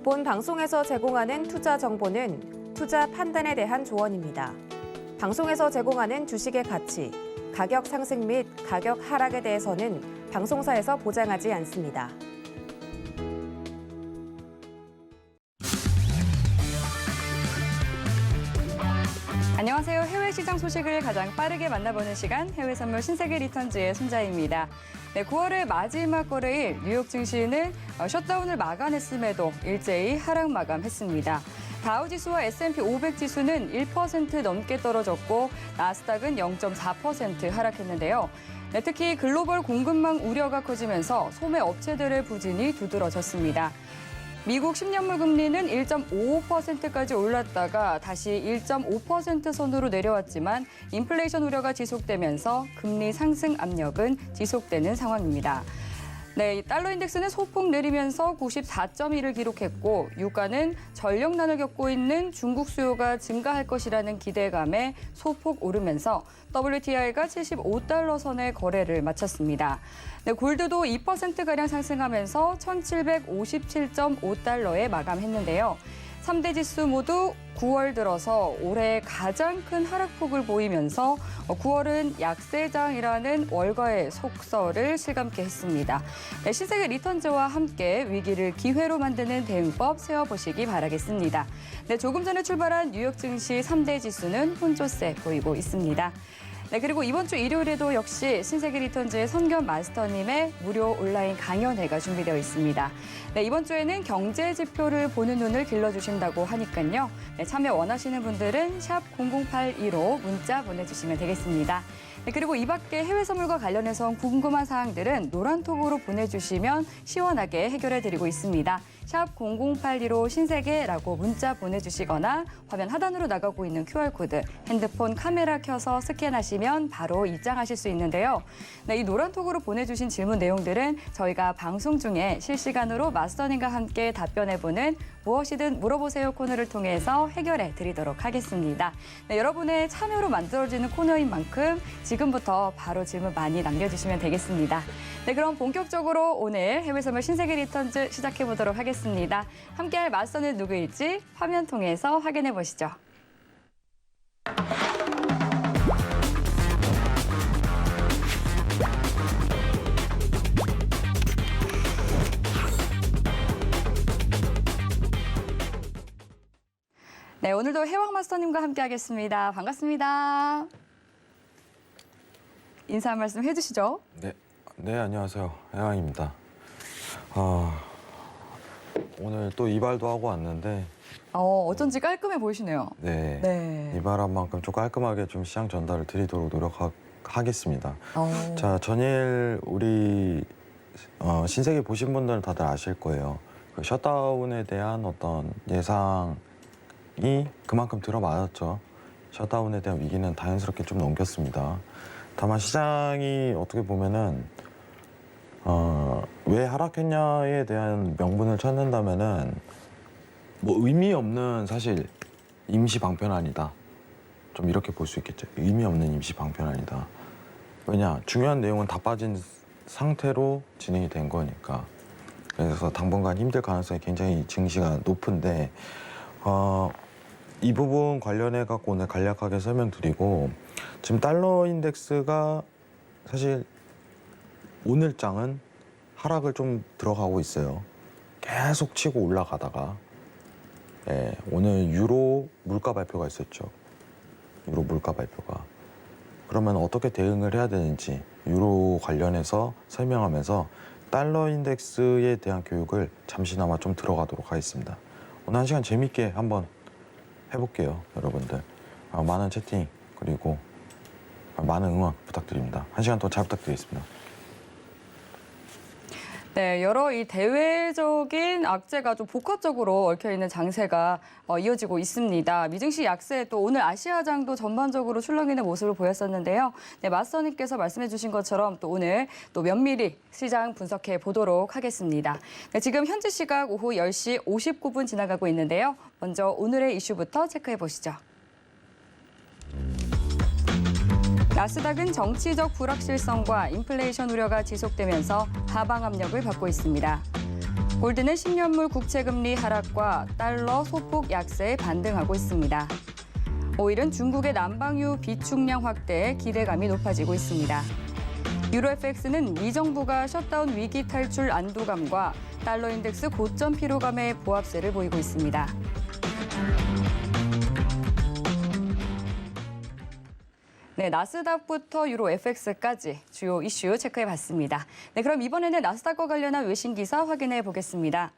본 방송에서 제공하는 투자 정보는 투자 판단에 대한 조언입니다. 방송에서 제공하는 주식의 가치, 가격 상승 및 가격 하락에 대해서는 방송사에서 보장하지 않습니다. 안녕하세요. 해외 시장 소식을 가장 빠르게 만나보는 시간, 해외 선물 신세계 리턴즈의 손자입니다. 네, 9월의 마지막 거래일 뉴욕 증시는 셧다운을 막아냈음에도 일제히 하락 마감했습니다. 다우지수와 S&P 500 지수는 1% 넘게 떨어졌고 나스닥은 0.4% 하락했는데요. 네, 특히 글로벌 공급망 우려가 커지면서 소매 업체들의 부진이 두드러졌습니다. 미국 10년물 금리는 1.55%까지 올랐다가 다시 1.5% 선으로 내려왔지만 인플레이션 우려가 지속되면서 금리 상승 압력은 지속되는 상황입니다. 네, 달러 인덱스는 소폭 내리면서 94.1을 기록했고 유가는 전력난을 겪고 있는 중국 수요가 증가할 것이라는 기대감에 소폭 오르면서 WTI가 75달러 선의 거래를 마쳤습니다. 네, 골드도 2%가량 상승하면서 1,757.5달러에 마감했는데요. 3대 지수 모두 9월 들어서 올해 가장 큰 하락폭을 보이면서 9월은 약세장이라는 월가의 속설을 실감케 했습니다. 네, 신세계 리턴즈와 함께 위기를 기회로 만드는 대응법 세워보시기 바라겠습니다. 네, 조금 전에 출발한 뉴욕 증시 3대 지수는 혼조세 보이고 있습니다. 네, 그리고 이번 주 일요일에도 역시 신세계 리턴즈의 선견 마스터님의 무료 온라인 강연회가 준비되어 있습니다. 네, 이번 주에는 경제 지표를 보는 눈을 길러주신다고 하니까요. 네, 참여 원하시는 분들은 샵 0082로 문자 보내주시면 되겠습니다. 네, 그리고 이 밖에 해외 선물과 관련해서 궁금한 사항들은 노란톡으로 보내주시면 시원하게 해결해드리고 있습니다. 샵 0082로 신세계라고 문자 보내주시거나 화면 하단으로 나가고 있는 QR코드, 핸드폰 카메라 켜서 스캔하시면 바로 입장하실 수 있는데요. 네, 이 노란톡으로 보내주신 질문 내용들은 저희가 방송 중에 실시간으로 마스터님과 함께 답변해보는 무엇이든 물어보세요 코너를 통해서 해결해 드리도록 하겠습니다. 네, 여러분의 참여로 만들어지는 코너인 만큼 지금부터 바로 질문 많이 남겨주시면 되겠습니다. 네, 그럼 본격적으로 오늘 해외 선물 신세계 리턴즈 시작해보도록 하겠습니다. 함께할 마스터는 누구일지 화면 통해서 확인해 보시죠. 네, 오늘도 해왕 마스터님과 함께하겠습니다. 반갑습니다. 인사 한 말씀 해주시죠. 네, 안녕하세요. 해왕입니다. 오늘 또 이발도 하고 왔는데 어쩐지 깔끔해 보이시네요. 네. 이발한 만큼 좀 깔끔하게 좀 시장 전달을 드리도록 노력하겠습니다. 자, 전일 우리 신세계 보신 분들은 다들 아실 거예요. 그 셧다운에 대한 어떤 예상이 그만큼 들어맞았죠. 셧다운에 대한 위기는 자연스럽게 좀 넘겼습니다. 다만 시장이 어떻게 보면은 왜 하락했냐에 대한 명분을 찾는다면은 뭐 의미 없는 사실 임시 방편안이다. 좀 이렇게 볼 수 있겠죠. 의미 없는 임시 방편안이다. 왜냐, 중요한 내용은 다 빠진 상태로 진행이 된 거니까. 그래서 당분간 힘들 가능성이 굉장히 증시가 높은데 이 부분 관련해 갖고 오늘 간략하게 설명드리고, 지금 달러 인덱스가 사실 오늘장은 하락을 좀 들어가고 있어요. 계속 치고 올라가다가 오늘 유로 물가 발표가 있었죠. 유로 물가 발표가. 그러면 어떻게 대응을 해야 되는지 유로 관련해서 설명하면서 달러 인덱스에 대한 교육을 잠시나마 좀 들어가도록 하겠습니다. 오늘 한 시간 재밌게 한번 해볼게요, 여러분들. 많은 채팅 그리고 많은 응원 부탁드립니다. 한 시간 동안 잘 부탁드리겠습니다. 네, 여러 이 대외적인 악재가 좀 복합적으로 얽혀있는 장세가 이어지고 있습니다. 미증시 약세, 또 오늘 아시아장도 전반적으로 출렁이는 모습을 보였었는데요. 네, 마스터님께서 말씀해 주신 것처럼 또 오늘 또 면밀히 시장 분석해 보도록 하겠습니다. 네, 지금 현지 시각 오후 10시 59분 지나가고 있는데요. 먼저 오늘의 이슈부터 체크해 보시죠. 나스닥은 정치적 불확실성과 인플레이션 우려가 지속되면서 하방 압력을 받고 있습니다. 골드는 10년물 국채금리 하락과 달러 소폭 약세에 반등하고 있습니다. 오일은 중국의 난방유 비축량 확대에 기대감이 높아지고 있습니다. 유로 FX는 미 정부가 셧다운 위기 탈출 안도감과 달러 인덱스 고점 피로감의 보합세를 보이고 있습니다. 네, 나스닥부터 유로 FX까지 주요 이슈 체크해봤습니다. 네, 그럼 이번에는 나스닥과 관련한 외신 기사 확인해 보겠습니다.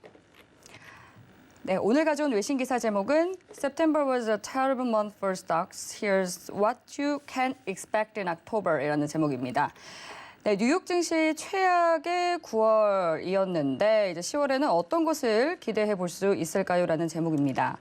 네, 오늘 가져온 외신 기사 제목은 September was a terrible month for stocks. Here's what you can expect in October이라는 제목입니다. 네, 뉴욕 증시 최악의 9월이었는데 이제 10월에는 어떤 것을 기대해 볼 수 있을까요?라는 제목입니다.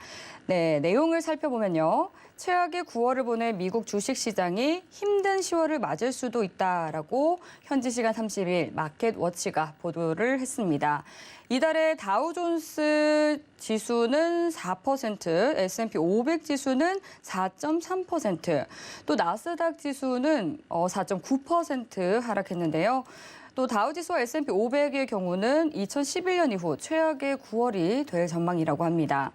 네, 내용을 살펴보면요. 최악의 9월을 보낸 미국 주식시장이 힘든 10월을 맞을 수도 있다라고 현지 시간 30일 마켓워치가 보도를 했습니다. 이달에 다우존스 지수는 4%, S&P 500 지수는 4.3%, 또 나스닥 지수는 4.9% 하락했는데요. 또 다우지수와 S&P 500의 경우는 2011년 이후 최악의 9월이 될 전망이라고 합니다.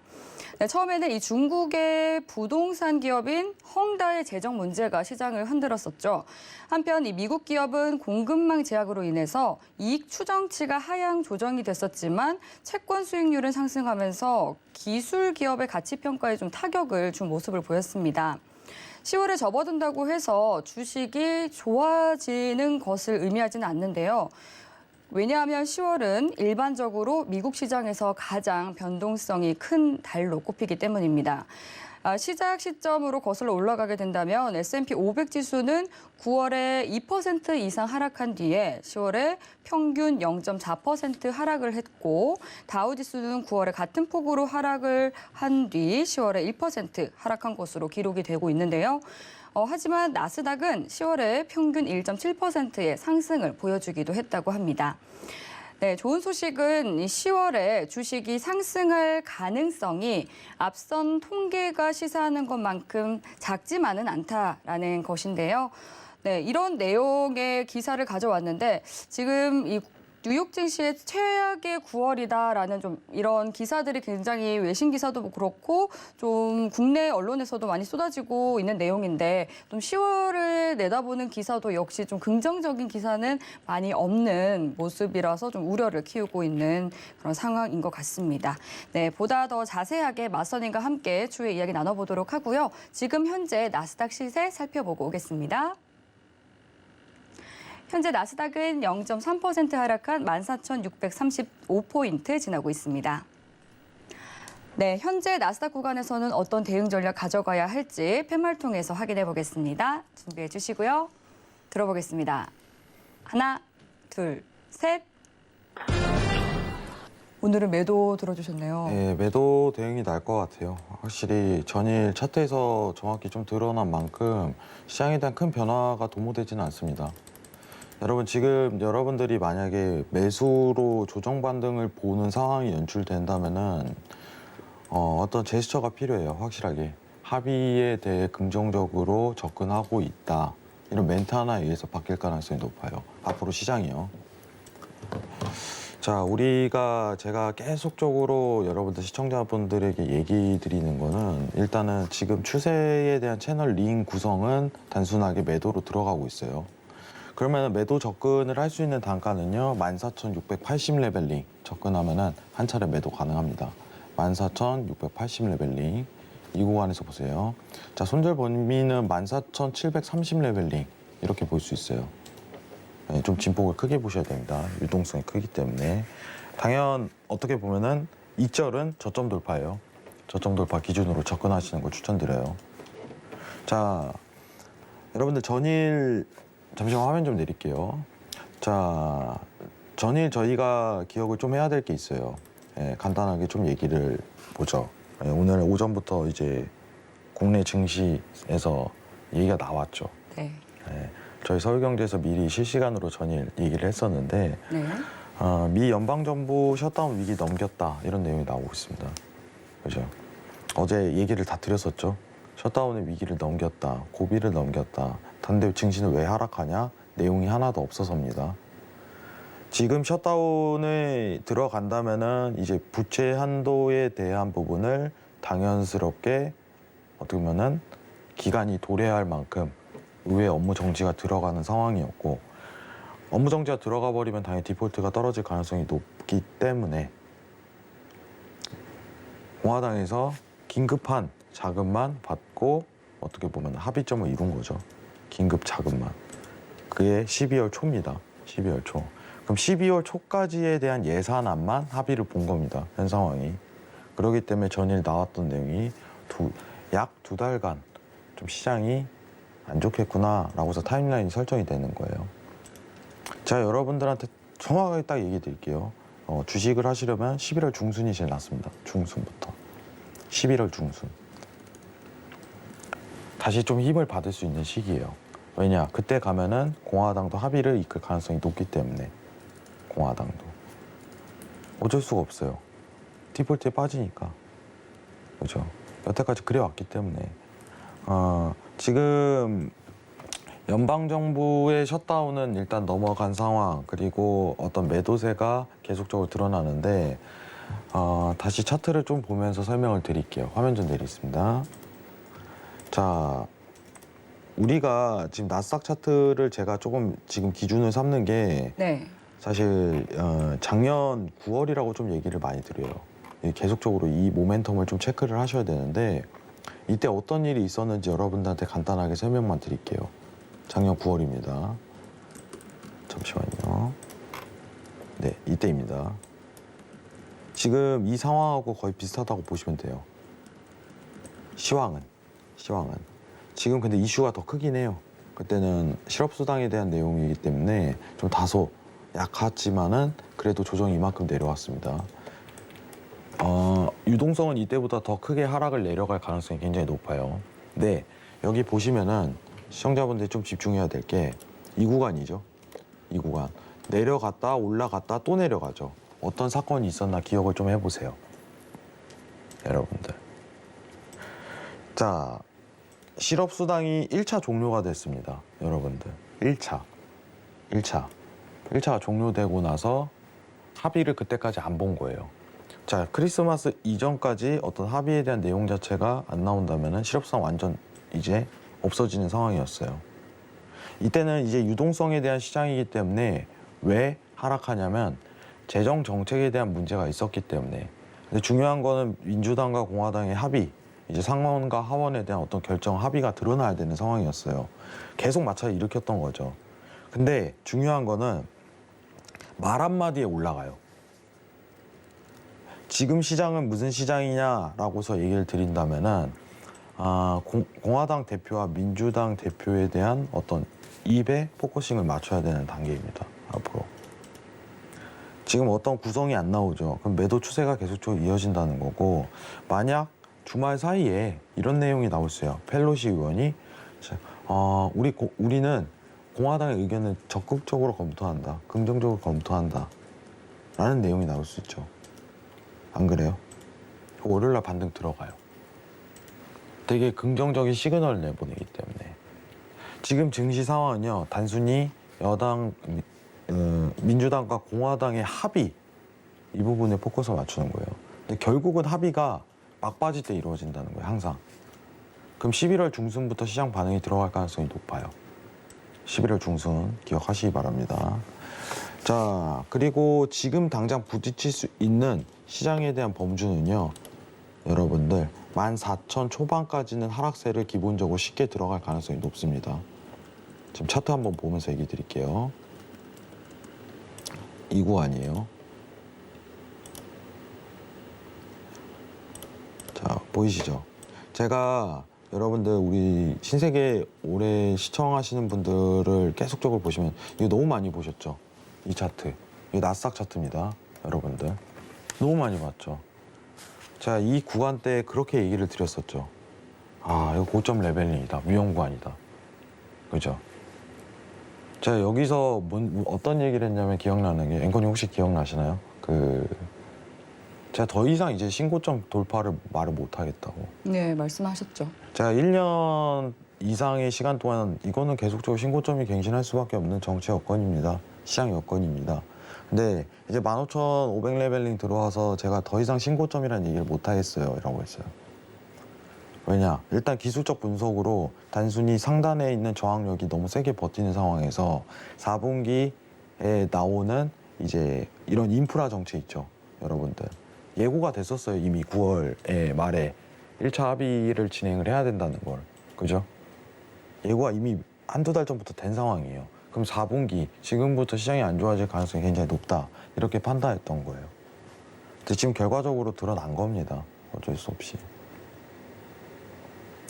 네, 처음에는 이 중국의 부동산 기업인 헝다의 재정 문제가 시장을 흔들었었죠. 한편 이 미국 기업은 공급망 제약으로 인해서 이익 추정치가 하향 조정이 됐었지만 채권 수익률은 상승하면서 기술 기업의 가치 평가에 좀 타격을 준 모습을 보였습니다. 10월에 접어든다고 해서 주식이 좋아지는 것을 의미하지는 않는데요. 왜냐하면 10월은 일반적으로 미국 시장에서 가장 변동성이 큰 달로 꼽히기 때문입니다. 시작 시점으로 거슬러 올라가게 된다면 S&P 500 지수는 9월에 2% 이상 하락한 뒤에 10월에 평균 0.4% 하락을 했고 다우 지수는 9월에 같은 폭으로 하락을 한 뒤 10월에 1% 하락한 것으로 기록이 되고 있는데요. 하지만 나스닥은 10월에 평균 1.7%의 상승을 보여주기도 했다고 합니다. 네, 좋은 소식은 10월에 주식이 상승할 가능성이 앞선 통계가 시사하는 것만큼 작지만은 않다라는 것인데요. 네, 이런 내용의 기사를 가져왔는데 지금 이 뉴욕 증시의 최악의 9월이다라는 좀 이런 기사들이 굉장히 외신 기사도 그렇고 좀 국내 언론에서도 많이 쏟아지고 있는 내용인데 좀 10월을 내다보는 기사도 역시 좀 긍정적인 기사는 많이 없는 모습이라서 좀 우려를 키우고 있는 그런 상황인 것 같습니다. 네, 보다 더 자세하게 맞선인과 함께 추후에 이야기 나눠보도록 하고요. 지금 현재 나스닥 시세 살펴보고 오겠습니다. 현재 나스닥은 0.3% 하락한 14,635포인트 지나고 있습니다. 네, 현재 나스닥 구간에서는 어떤 대응 전략 가져가야 할지 팻말 통해서 확인해 보겠습니다. 준비해 주시고요. 들어보겠습니다. 하나, 둘, 셋. 오늘은 매도 들어주셨네요. 네, 매도 대응이 날 것 같아요. 확실히 전일 차트에서 정확히 좀 드러난 만큼 시장에 대한 큰 변화가 도모되지는 않습니다. 여러분 지금 여러분들이 만약에 매수로 조정 반등을 보는 상황이 연출된다면은 어떤 제스처가 필요해요. 확실하게 합의에 대해 긍정적으로 접근하고 있다. 이런 멘트 하나에 의해서 바뀔 가능성이 높아요. 앞으로 시장이요. 자, 제가 계속적으로 여러분들 시청자분들에게 얘기 드리는 거는 일단은 지금 추세에 대한 채널 링 구성은 단순하게 매도로 들어가고 있어요. 그러면 매도 접근을 할 수 있는 단가는요, 14,680 레벨링 접근하면은 한 차례 매도 가능합니다. 14,680 레벨링 이 구간에서 보세요. 자, 손절 범위는 14,730 레벨링 이렇게 볼 수 있어요. 네, 좀 진폭을 크게 보셔야 됩니다. 유동성이 크기 때문에. 당연 어떻게 보면은 이절은 저점 돌파예요. 저점 돌파 기준으로 접근하시는 걸 추천드려요. 자, 여러분들 전일 잠시만 화면 좀 내릴게요. 자, 전일 저희가 기억을 좀 해야 될 게 있어요. 예, 간단하게 좀 얘기를 보죠. 예, 오늘 오전부터 이제 국내 증시에서 얘기가 나왔죠. 네. 예, 저희 서울경제에서 미리 실시간으로 전일 얘기를 했었는데 네. 미 연방정부 셧다운 위기 넘겼다 이런 내용이 나오고 있습니다. 그죠? 어제 얘기를 다 드렸었죠. 셧다운의 위기를 넘겼다, 고비를 넘겼다. 단데 증시는 왜 하락하냐? 내용이 하나도 없어서입니다. 지금 셧다운에 들어간다면은 이제 부채 한도에 대한 부분을 당연스럽게 어떻게 보면은 기간이 도래할 만큼 의회 업무 정지가 들어가는 상황이었고, 업무 정지가 들어가 버리면 당연히 디폴트가 떨어질 가능성이 높기 때문에 공화당에서 긴급한 자금만 받고 어떻게 보면 합의점을 이룬 거죠. 긴급 자금만. 그게 12월 초입니다. 12월 초. 그럼 12월 초까지에 대한 예산안만 합의를 본 겁니다. 현 상황이. 그렇기 때문에 전일 나왔던 내용이 약 2달간 좀 시장이 안 좋겠구나라고서 타임라인이 설정이 되는 거예요. 제가 여러분들한테 정확하게 딱 얘기 드릴게요. 주식을 하시려면 11월 중순이 제일 낫습니다. 중순부터. 11월 중순. 다시 좀 힘을 받을 수 있는 시기예요. 왜냐? 그때 가면은 공화당도 합의를 이끌 가능성이 높기 때문에. 공화당도. 어쩔 수가 없어요. 디폴트에 빠지니까. 그죠? 여태까지 그래왔기 때문에. 지금 연방정부의 셧다운은 일단 넘어간 상황, 그리고 어떤 매도세가 계속적으로 드러나는데, 다시 차트를 좀 보면서 설명을 드릴게요. 화면 좀 내리겠습니다. 자, 우리가 지금 나스닥 차트를 제가 조금 지금 기준을 삼는 게 네. 사실 작년 9월이라고 좀 얘기를 많이 드려요. 계속적으로 이 모멘텀을 좀 체크를 하셔야 되는데, 이때 어떤 일이 있었는지 여러분들한테 간단하게 설명만 드릴게요. 작년 9월입니다. 잠시만요. 네, 이때입니다. 지금 이 상황하고 거의 비슷하다고 보시면 돼요. 시황은. 지금 근데 이슈가 더 크긴 해요. 그때는 실업수당에 대한 내용이기 때문에 좀 다소 약했지만은 그래도 조정이 이만큼 내려왔습니다. 유동성은 이때보다 더 크게 하락을 내려갈 가능성이 굉장히 높아요. 네, 여기 보시면은 시청자분들이 좀 집중해야 될 게 이 구간이죠. 이 구간. 내려갔다 올라갔다 또 내려가죠. 어떤 사건이 있었나 기억을 좀 해보세요. 여러분들. 자, 실업수당이 1차 종료가 됐습니다. 여러분들. 1차가 종료되고 나서 합의를 그때까지 안 본 거예요. 자, 크리스마스 이전까지 어떤 합의에 대한 내용 자체가 안 나온다면 실업수당 완전 이제 없어지는 상황이었어요. 이때는 이제 유동성에 대한 시장이기 때문에 왜 하락하냐면 재정 정책에 대한 문제가 있었기 때문에. 근데 중요한 거는 민주당과 공화당의 합의, 이제 상원과 하원에 대한 어떤 결정 합의가 드러나야 되는 상황이었어요. 계속 마찰을 일으켰던 거죠. 근데 중요한 거는 말 한마디에 올라가요. 지금 시장은 무슨 시장이냐라고서 얘기를 드린다면은 공화당 대표와 민주당 대표에 대한 어떤 입에 포커싱을 맞춰야 되는 단계입니다. 앞으로. 지금 어떤 구성이 안 나오죠. 그럼 매도 추세가 계속적으로 이어진다는 거고, 만약 주말 사이에 이런 내용이 나올 수 있어요. 펠로시 의원이 우리는 공화당의 의견을 적극적으로 검토한다. 긍정적으로 검토한다. 라는 내용이 나올 수 있죠. 안 그래요? 월요일날 반등 들어가요. 되게 긍정적인 시그널을 내보내기 때문에. 지금 증시 상황은요, 단순히 여당, 민주당과 공화당의 합의, 이 부분에 포커스를 맞추는 거예요. 근데 결국은 합의가 막바지 때 이루어진다는 거예요, 항상. 그럼 11월 중순부터 시장 반응이 들어갈 가능성이 높아요. 11월 중순 기억하시기 바랍니다. 자, 그리고 지금 당장 부딪힐 수 있는 시장에 대한 범주는요, 여러분들 14,000 초반까지는 하락세를 기본적으로 쉽게 들어갈 가능성이 높습니다. 지금 차트 한번 보면서 얘기 드릴게요. 이 구간이에요. 자, 보이시죠? 제가 여러분들 우리 신세계 오래 시청하시는 분들을 계속적으로 보시면 이거 너무 많이 보셨죠? 이 차트. 이 나스닥 차트입니다. 여러분들. 너무 많이 봤죠? 제가 이 구간 때 그렇게 얘기를 드렸었죠. 이거 고점 레벨링이다. 위험 구간이다. 그죠? 제가 여기서 어떤 얘기를 했냐면 기억나는 게, 앵커님 혹시 기억나시나요? 제가 더 이상 이제 신고점 돌파를 말을 못 하겠다고. 네, 말씀하셨죠. 제가 1년 이상의 시간 동안 이거는 계속적으로 신고점이 갱신할 수밖에 없는 정치 여건입니다. 시장 여건입니다. 근데 이제 15,500레벨링 들어와서 제가 더 이상 신고점이라는 얘기를 못 하겠어요 라고 했어요. 왜냐? 일단 기술적 분석으로 단순히 상단에 있는 저항력이 너무 세게 버티는 상황에서 4분기에 나오는 이제 이런 인프라 정책 있죠, 여러분들. 예고가 됐었어요, 이미 9월 말에 1차 합의를 진행을 해야 된다는 걸. 그죠? 예고가 이미 한두 달 전부터 된 상황이에요. 그럼 4분기, 지금부터 시장이 안 좋아질 가능성이 굉장히 높다. 이렇게 판단했던 거예요. 근데 지금 결과적으로 드러난 겁니다. 어쩔 수 없이.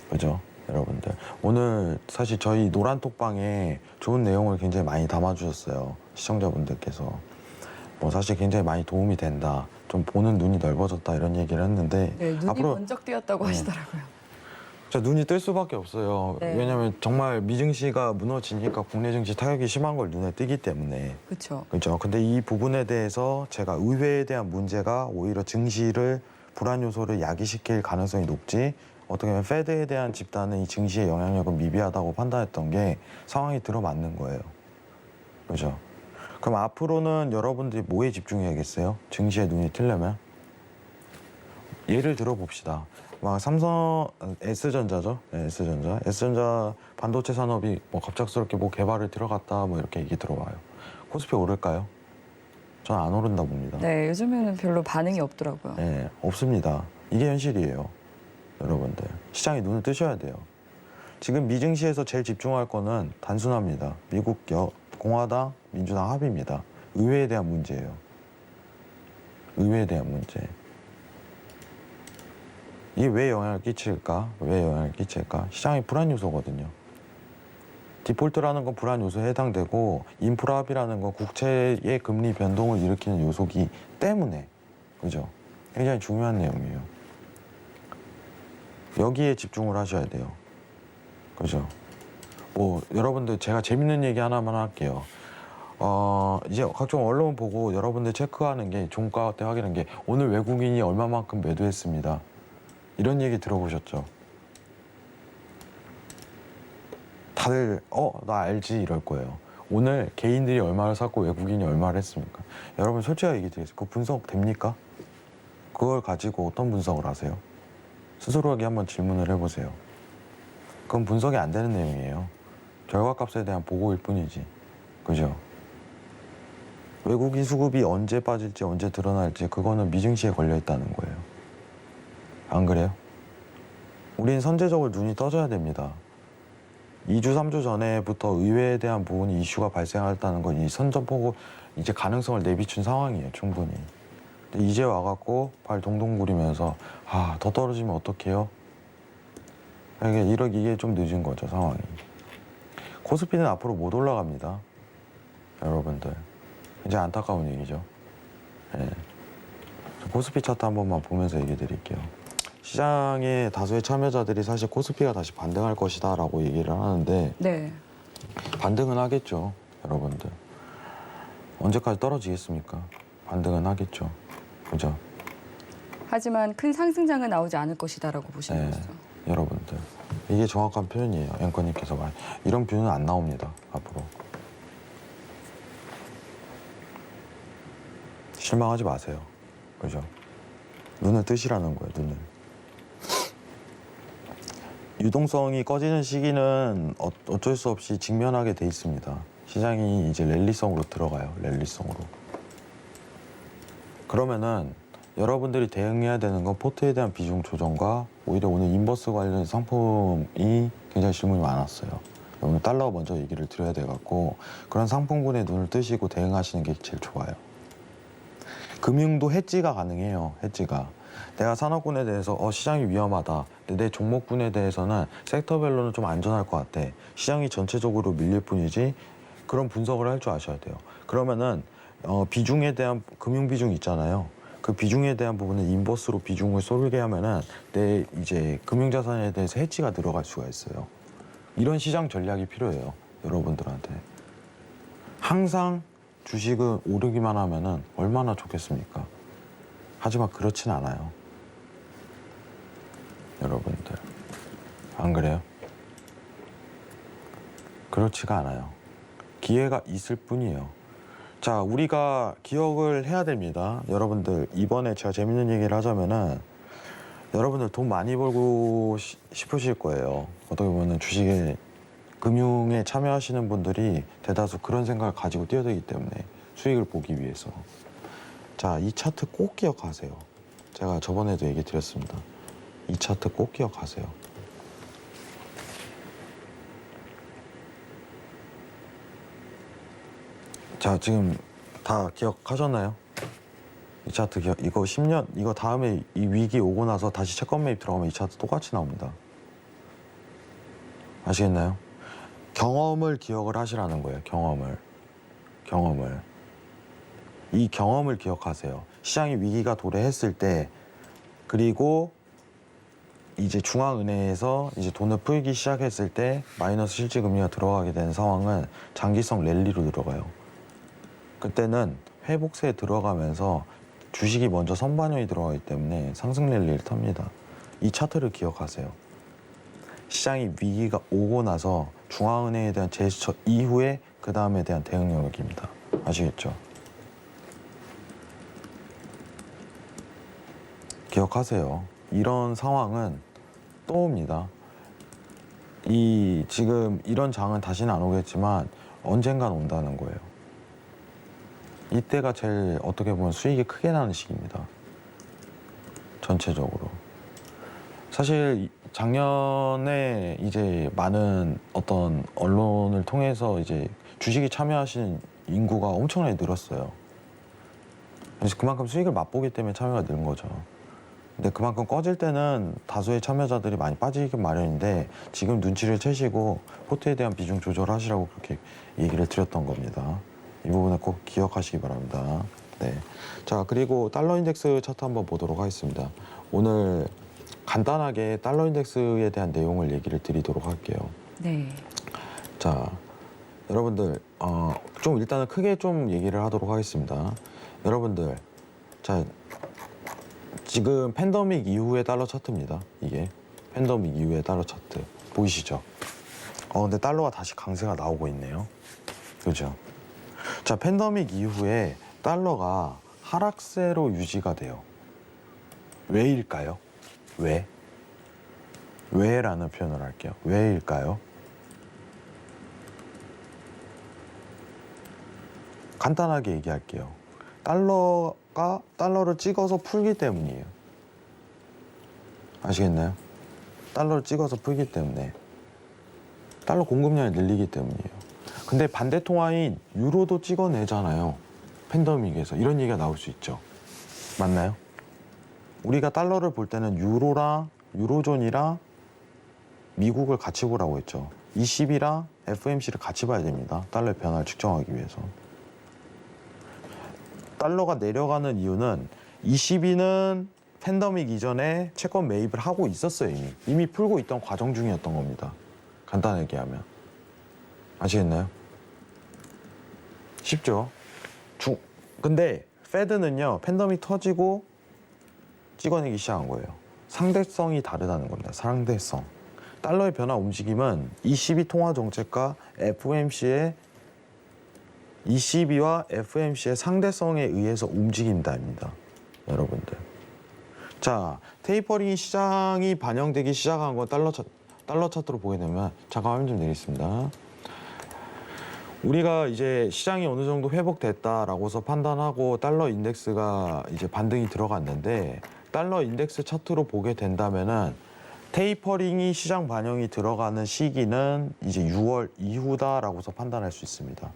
그죠? 여러분들. 오늘 사실 저희 노란톡방에 좋은 내용을 굉장히 많이 담아주셨어요. 시청자분들께서. 뭐 사실 굉장히 많이 도움이 된다. 좀 보는 눈이 넓어졌다. 이런 얘기를 했는데. 네, 눈이 앞으로 번쩍 뜨였다고 하시더라고요. 진짜 눈이 뜰 수밖에 없어요. 네. 왜냐하면 정말 미증시가 무너지니까 국내 증시 타격이 심한 걸 눈에 띄기 때문에. 그렇죠. 그렇죠. 근데 이 부분에 대해서 제가 의회에 대한 문제가 오히려 증시를 불안 요소를 야기시킬 가능성이 높지, 어떻게 보면 페드에 대한 집단은 이 증시의 영향력은 미비하다고 판단했던 게 상황이 들어맞는 거예요. 그렇죠. 그럼 앞으로는 여러분들이 뭐에 집중해야겠어요? 증시에 눈이 트려면? 예를 들어 봅시다. 막 삼성 S전자죠. 네, S전자 반도체 산업이 뭐 갑작스럽게 뭐 개발을 들어갔다 뭐 이렇게 얘기 들어와요. 코스피 오를까요? 저는 안 오른다 봅니다. 네, 요즘에는 별로 반응이 없더라고요. 네, 없습니다. 이게 현실이에요. 여러분들. 시장에 눈을 뜨셔야 돼요. 지금 미증시에서 제일 집중할 거는 단순합니다. 미국 공화당, 민주당 합의입니다. 의회에 대한 문제예요. 의회에 대한 문제. 이게 왜 영향을 끼칠까? 왜 영향을 끼칠까? 시장이 불안 요소거든요. 디폴트라는 건 불안 요소에 해당되고, 인프라 합의라는 건 국채의 금리 변동을 일으키는 요소기 때문에, 그죠? 굉장히 중요한 내용이에요. 여기에 집중을 하셔야 돼요. 그죠? 뭐 여러분들 제가 재밌는 얘기 하나만 할게요. 이제 각종 언론 보고 여러분들 체크하는 게, 종가 때 확인하는 게, 오늘 외국인이 얼마만큼 매도했습니다. 이런 얘기 들어보셨죠? 다들 나 알지 이럴 거예요. 오늘 개인들이 얼마를 샀고 외국인이 얼마를 했습니까? 여러분 솔직하게 얘기 드리겠습니다. 그거 분석 됩니까? 그걸 가지고 어떤 분석을 하세요? 스스로에게 한번 질문을 해보세요. 그건 분석이 안 되는 내용이에요. 결과값에 대한 보고일 뿐이지. 그죠? 외국인 수급이 언제 빠질지 언제 드러날지 그거는 미증시에 걸려있다는 거예요. 안 그래요? 우린 선제적으로 눈이 떠져야 됩니다. 2주, 3주 전에부터 의회에 대한 부분이 이슈가 발생했다는 건 이 선전포고 이제 가능성을 내비춘 상황이에요, 충분히. 근데 이제 와갖고 발 동동 구리면서 더 떨어지면 어떡해요? 이게 좀 늦은 거죠, 상황이. 코스피는 앞으로 못 올라갑니다. 여러분들. 굉장히 안타까운 얘기죠. 네. 코스피 차트 한 번만 보면서 얘기 드릴게요. 시장의 다수의 참여자들이 사실 코스피가 다시 반등할 것이다 라고 얘기를 하는데, 네. 반등은 하겠죠, 여러분들. 언제까지 떨어지겠습니까? 반등은 하겠죠. 그죠? 하지만 큰 상승장은 나오지 않을 것이다라고 보시는 네. 거죠. 여러분들. 이게 정확한 표현이에요. 앵커님께서 말. 이런 뷰는 안 나옵니다, 앞으로. 실망하지 마세요. 그죠? 눈을 뜨시라는 거예요, 눈을. 유동성이 꺼지는 시기는 어쩔 수 없이 직면하게 돼 있습니다. 시장이 이제 랠리성으로 들어가요, 랠리성으로. 그러면은 여러분들이 대응해야 되는 건 포트에 대한 비중 조정과, 오히려 오늘 인버스 관련 상품이 굉장히 질문이 많았어요. 오늘 달러 먼저 얘기를 드려야 돼갖고 그런 상품군에 눈을 뜨시고 대응하시는 게 제일 좋아요. 금융도 해지가 가능해요. 해지가. 내가 산업군에 대해서 시장이 위험하다. 근데 내 종목군에 대해서는 섹터별로는 좀 안전할 것 같아. 시장이 전체적으로 밀릴 뿐이지. 그런 분석을 할 줄 아셔야 돼요. 그러면은 비중에 대한, 금융 비중 있잖아요. 그 비중에 대한 부분은 인버스로 비중을 쏠게 하면은 내 이제 금융자산에 대해서 해지가 들어갈 수가 있어요. 이런 시장 전략이 필요해요, 여러분들한테. 항상 주식은 오르기만 하면은 얼마나 좋겠습니까? 하지만 그렇진 않아요, 여러분들. 안 그래요? 그렇지가 않아요. 기회가 있을 뿐이에요. 자, 우리가 기억을 해야 됩니다. 여러분들, 이번에 제가 재밌는 얘기를 하자면은 여러분들 돈 많이 벌고 싶으실 거예요. 어떻게 보면 주식에, 금융에 참여하시는 분들이 대다수 그런 생각을 가지고 뛰어들기 때문에 수익을 보기 위해서. 자, 이 차트 꼭 기억하세요. 제가 저번에도 얘기 드렸습니다. 이 차트 꼭 기억하세요. 자, 지금 다 기억하셨나요? 이 차트 기억, 이거 10년, 이거 다음에 이 위기 오고 나서 다시 채권 매입 들어가면 이 차트 똑같이 나옵니다. 아시겠나요? 경험을 기억을 하시라는 거예요. 경험을. 이 경험을 기억하세요. 시장이 위기가 도래했을 때, 그리고 이제 중앙은행에서 이제 돈을 풀기 시작했을 때 마이너스 실질 금리가 들어가게 되는 상황은 장기성 랠리로 들어가요. 그때는 회복세에 들어가면서 주식이 먼저 선반영이 들어가기 때문에 상승 랠리를 탑니다. 이 차트를 기억하세요. 시장이 위기가 오고 나서 중앙은행에 대한 제스처 이후에 그 다음에 대한 대응 영역입니다. 아시겠죠? 기억하세요. 이런 상황은 또 옵니다. 지금 이런 장은 다시는 안 오겠지만 언젠간 온다는 거예요. 이때가 제일 어떻게 보면 수익이 크게 나는 시기입니다. 전체적으로. 사실 작년에 이제 많은 어떤 언론을 통해서 이제 주식에 참여하시는 인구가 엄청나게 늘었어요. 그래서 그만큼 수익을 맛보기 때문에 참여가 는 거죠. 근데 그만큼 꺼질 때는 다수의 참여자들이 많이 빠지기 마련인데 지금 눈치를 채시고 포트에 대한 비중 조절하시라고 그렇게 얘기를 드렸던 겁니다. 이 부분을 꼭 기억하시기 바랍니다. 네. 자, 그리고 달러 인덱스 차트 한번 보도록 하겠습니다. 오늘 간단하게 달러 인덱스에 대한 내용을 얘기를 드리도록 할게요. 네. 자, 여러분들, 좀 일단은 크게 좀 얘기를 하도록 하겠습니다. 여러분들, 자, 지금 팬데믹 이후의 달러 차트입니다. 이게 팬데믹 이후의 달러 차트 보이시죠? 근데 달러가 다시 강세가 나오고 있네요. 그죠? 자, 팬데믹 이후에 달러가 하락세로 유지가 돼요. 왜일까요? 왜? 왜라는 표현을 할게요. 왜일까요? 간단하게 얘기할게요. 달러를 찍어서 풀기 때문이에요. 아시겠나요? 달러를 찍어서 풀기 때문에. 달러 공급량이 늘리기 때문이에요. 근데 반대 통화인 유로도 찍어내잖아요. 팬데믹에서. 이런 얘기가 나올 수 있죠. 맞나요? 우리가 달러를 볼 때는 유로랑 유로존이랑 미국을 같이 보라고 했죠. ECB랑 FOMC를 같이 봐야 됩니다. 달러의 변화를 측정하기 위해서. 달러가 내려가는 이유는 ECB는 팬데믹 이전에 채권 매입을 하고 있었어요. 이미 풀고 있던 과정 중이었던 겁니다. 간단하게 하면. 아시겠나요? 쉽죠? 근데 페드는요, 팬데믹 터지고 찍어내기 시작한 거예요. 상대성이 다르다는 겁니다. 상대성. 달러의 변화 움직임은 ECB 통화 정책과 ECB와 FOMC의 상대성에 의해서 움직인다입니다. 여러분들. 자, 테이퍼링 시장이 반영되기 시작한 건 달러 차트로 보게 되면, 잠깐 화면 좀 내리겠습니다. 우리가 이제 시장이 어느 정도 회복됐다라고서 판단하고 달러 인덱스가 이제 반등이 들어갔는데, 달러 인덱스 차트로 보게 된다면은 테이퍼링이 시장 반영이 들어가는 시기는 이제 6월 이후다라고서 판단할 수 있습니다.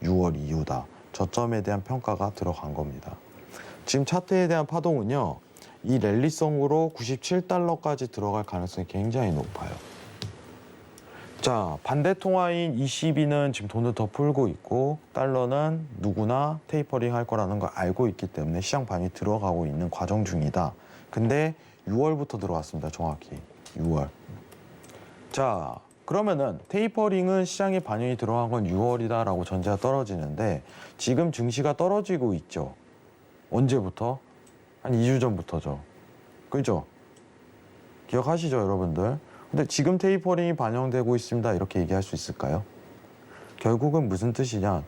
6월 이후다. 저점에 대한 평가가 들어간 겁니다. 지금 차트에 대한 파동은요, 이 랠리성으로 97달러까지 들어갈 가능성이 굉장히 높아요. 자, 반대 통화인 ECB는 지금 돈을 더 풀고 있고 달러는 누구나 테이퍼링 할 거라는 걸 알고 있기 때문에 시장 반영이 들어가고 있는 과정 중이다. 근데 6월부터 들어왔습니다. 정확히 6월. 자, 그러면은 테이퍼링은 시장에 반영이 들어간 건 6월이다라고 전제가 떨어지는데 지금 증시가 떨어지고 있죠. 언제부터? 한 2주 전부터죠. 그죠? 기억하시죠, 여러분들? 근데 지금 테이퍼링이 반영되고 있습니다. 이렇게 얘기할 수 있을까요? 결국은 무슨 뜻이냐?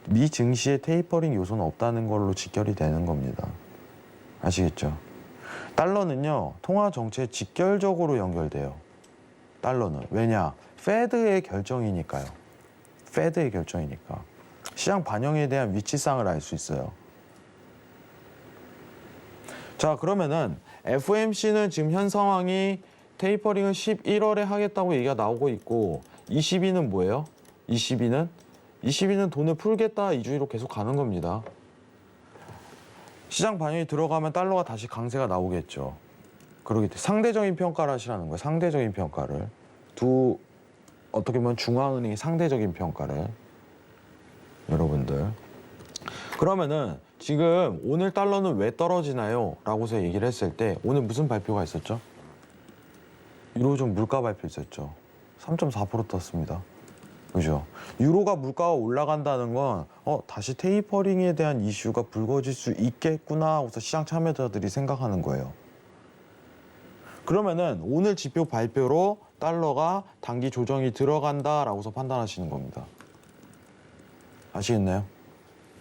미 증시에 테이퍼링 요소는 없다는 걸로 직결이 되는 겁니다. 아시겠죠? 달러는요, 통화 정책에 직결적으로 연결돼요. 달러는. 왜냐? 페드의 결정이니까요. 페드의 결정이니까. 시장 반영에 대한 위치상을 알 수 있어요. 자, 그러면은 FOMC는 지금 현 상황이 테이퍼링은 11월에 하겠다고 얘기가 나오고 있고 22는 뭐예요? 22는 돈을 풀겠다 이 주의로 계속 가는 겁니다. 시장 반영이 들어가면 달러가 다시 강세가 나오겠죠. 그러기 때문에 상대적인 평가를 하시라는 거예요. 상대적인 평가를. 어떻게 보면 중앙은행의 상대적인 평가를. 여러분들. 그러면은 지금 오늘 달러는 왜 떨어지나요? 라고서 얘기를 했을 때 오늘 무슨 발표가 있었죠? 유로존 물가 발표 있었죠. 3.4% 떴습니다. 그죠? 유로가 물가가 올라간다는 건 다시 테이퍼링에 대한 이슈가 불거질 수 있겠구나 하고서 시장 참여자들이 생각하는 거예요. 그러면은 오늘 지표 발표로 달러가 단기 조정이 들어간다라고서 판단하시는 겁니다. 아시겠나요?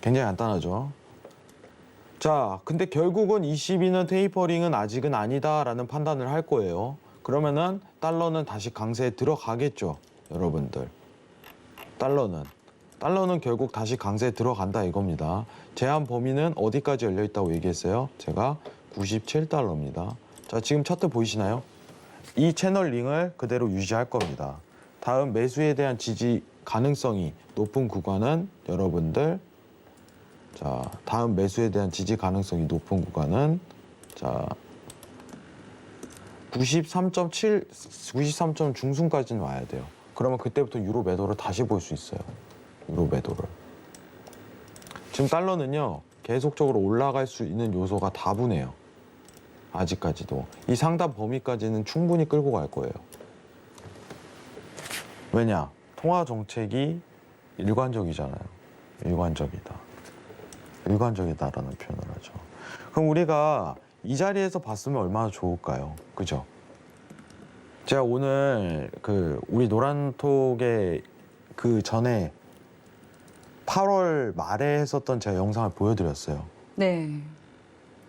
굉장히 간단하죠. 자, 근데 결국은 22는 테이퍼링은 아직은 아니다라는 판단을 할 거예요. 그러면은 달러는 다시 강세에 들어가겠죠, 여러분들. 달러는 결국 다시 강세에 들어간다 이겁니다. 제한 범위는 어디까지 열려 있다고 얘기했어요? 제가 97달러입니다. 자, 지금 차트 보이시나요? 이 채널링을 그대로 유지할 겁니다. 다음 매수에 대한 지지 가능성이 높은 구간은 여러분들, 자, 다음 매수에 대한 지지 가능성이 높은 구간은 자 93.7, 93점 중순까지는 와야 돼요. 그러면 그때부터 유로 매도를 다시 볼 수 있어요. 유로 매도를. 지금 달러는요, 계속적으로 올라갈 수 있는 요소가 다분해요. 아직까지도. 이 상단 범위까지는 충분히 끌고 갈 거예요. 왜냐? 통화 정책이 일관적이잖아요. 일관적이다라는 표현을 하죠. 그럼 우리가 이 자리에서 봤으면 얼마나 좋을까요? 그죠? 제가 오늘 우리 노란톡에 그 전에 8월 말에 했었던 제가 영상을 보여드렸어요. 네.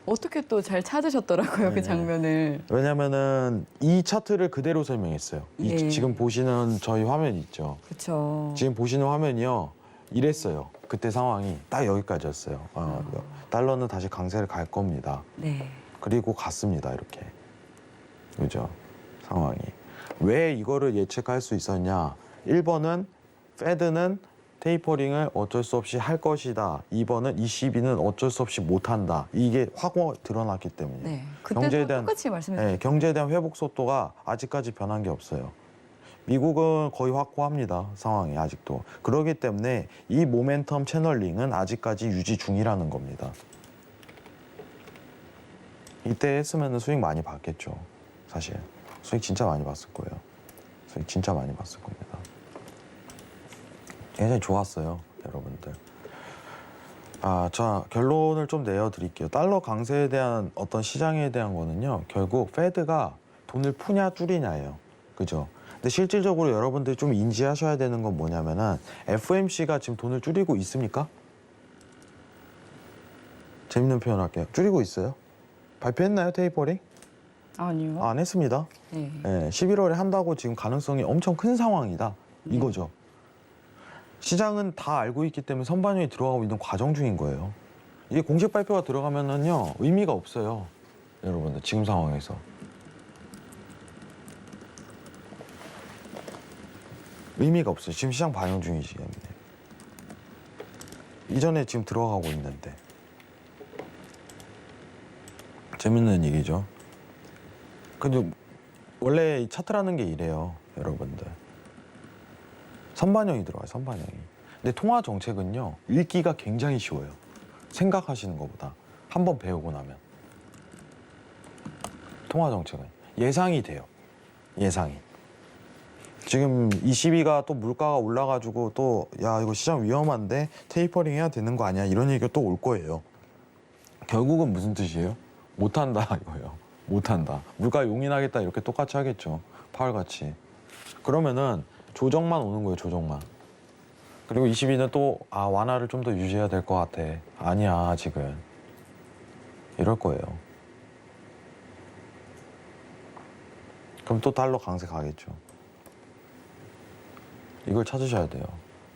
어떻게 또 잘 찾으셨더라고요, 그 네네. 장면을. 왜냐면은 이 차트를 그대로 설명했어요. 네. 지금 보시는 저희 화면 있죠. 그렇죠. 지금 보시는 화면이요. 이랬어요. 그때 상황이 딱 여기까지였어요. 달러는 다시 강세를 갈 겁니다. 네. 그리고 갔습니다. 이렇게. 그죠? 상황이. 왜 이거를 예측할 수 있었냐? 1번은 페드는 테이퍼링을 어쩔 수 없이 할 것이다. 2번은 ECB는 어쩔 수 없이 못한다. 이게 확고 드러났기 때문에. 네. 그때도 경제에 대한- 똑같이 말씀해 주셨죠. 네, 경제에 대한 회복 속도가 아직까지 변한 게 없어요. 미국은 거의 확고합니다. 상황이 아직도. 그렇기 때문에 이 모멘텀 채널링은 아직까지 유지 중이라는 겁니다. 이때 했으면 수익 많이 봤겠죠. 사실. 수익 진짜 많이 봤을 거예요. 수익 진짜 많이 봤을 겁니다. 굉장히 좋았어요, 여러분들. 자, 결론을 좀 내어드릴게요. 달러 강세에 대한 어떤 시장에 대한 거는요, 결국 페드가 돈을 푸냐 줄이냐예요. 그죠? 근데 실질적으로 여러분들이 좀 인지하셔야 되는 건 뭐냐면은 FOMC가 지금 돈을 줄이고 있습니까? 재밌는 표현 할게요. 줄이고 있어요? 발표했나요, 테이퍼링? 아니요. 안 했습니다. 네. 11월에 한다고 지금 가능성이 엄청 큰 상황이다. 이거죠. 시장은 다 알고 있기 때문에 선반영이 들어가고 있는 과정 중인 거예요. 이게 공식 발표가 들어가면은요, 의미가 없어요. 여러분들, 지금 상황에서. 의미가 없어요. 지금 시장 반영 중이기 때문에. 이전에 지금 들어가고 있는데. 재밌는 얘기죠. 근데 원래 이 차트라는 게 이래요, 여러분들. 선반영이 들어가요, 선반영이. 근데 통화 정책은요, 읽기가 굉장히 쉬워요. 생각하시는 것보다. 한번 배우고 나면. 통화 정책은 예상이 돼요. 예상이. 지금 22가 또 물가가 올라가지고 또 야, 이거 시장 위험한데 테이퍼링 해야 되는 거 아니야? 이런 얘기가 또 올 거예요. 결국은 무슨 뜻이에요? 못한다 이거예요. 못한다. 물가 용인하겠다 이렇게 똑같이 하겠죠. 파월같이. 그러면은 조정만 오는 거예요, 조정만. 그리고 22는 또 완화를 좀 더 유지해야 될 것 같아. 아니야 아직은. 이럴 거예요. 그럼 또 달러 강세 가겠죠. 이걸 찾으셔야 돼요.